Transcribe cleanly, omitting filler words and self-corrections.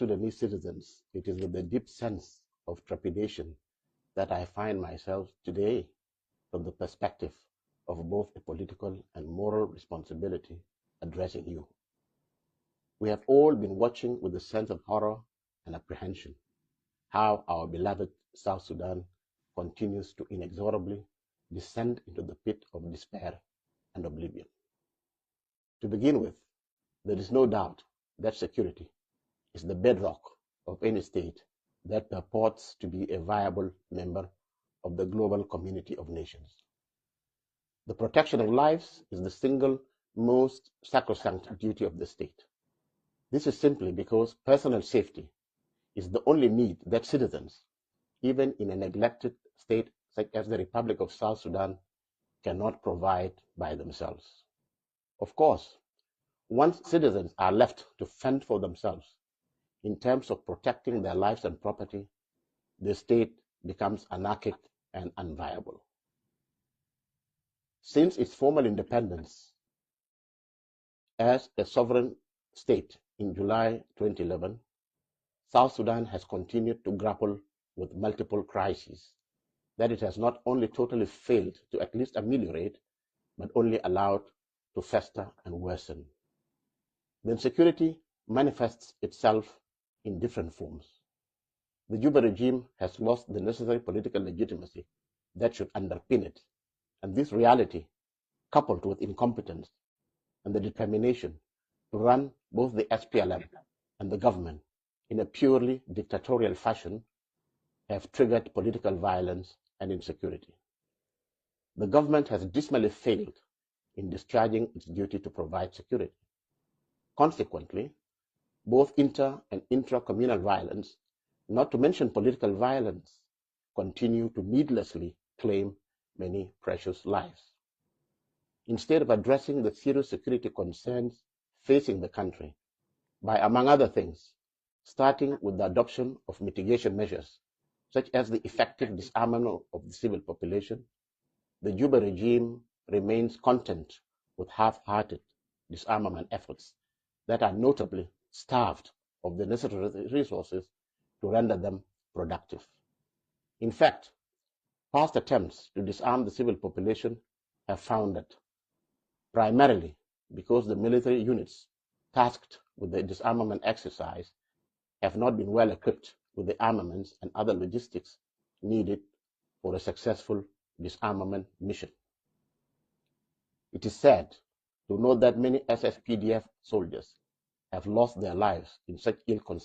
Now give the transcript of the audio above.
Sudanese citizens, it is with a deep sense of trepidation that I find myself today from the perspective of both a political and moral responsibility addressing you. We have all been watching with a sense of horror and apprehension how our beloved South Sudan continues to inexorably descend into the pit of despair and oblivion. To begin with, there is no doubt that security is the bedrock of any state that purports to be a viable member of the global community of nations. The protection of lives is the single most sacrosanct duty of the state. This is simply because personal safety is the only need that citizens, even in a neglected state such as the Republic of South Sudan, cannot provide by themselves. Of course, once citizens are left to fend for themselves in terms of protecting their lives and property, the state becomes anarchic and unviable. Since its formal independence as a sovereign state in July 2011, South Sudan has continued to grapple with multiple crises that it has not only totally failed to at least ameliorate, but only allowed to fester and worsen. The insecurity manifests itself in different forms. The Juba regime has lost the necessary political legitimacy that should underpin it, and this reality, coupled with incompetence and the determination to run both the SPLM and the government in a purely dictatorial fashion, have triggered political violence and insecurity. The government has dismally failed in discharging its duty to provide security. Consequently, both inter- and intra-communal violence, not to mention political violence, continue to needlessly claim many precious lives. Instead of addressing the serious security concerns facing the country by, among other things, starting with the adoption of mitigation measures, such as the effective disarmament of the civil population, the Juba regime remains content with half-hearted disarmament efforts that are notably starved of the necessary resources to render them productive. In fact, past attempts to disarm the civil population have foundered, primarily because the military units tasked with the disarmament exercise have not been well equipped with the armaments and other logistics needed for a successful disarmament mission. It is sad to note that many SSPDF soldiers have lost their lives in such ill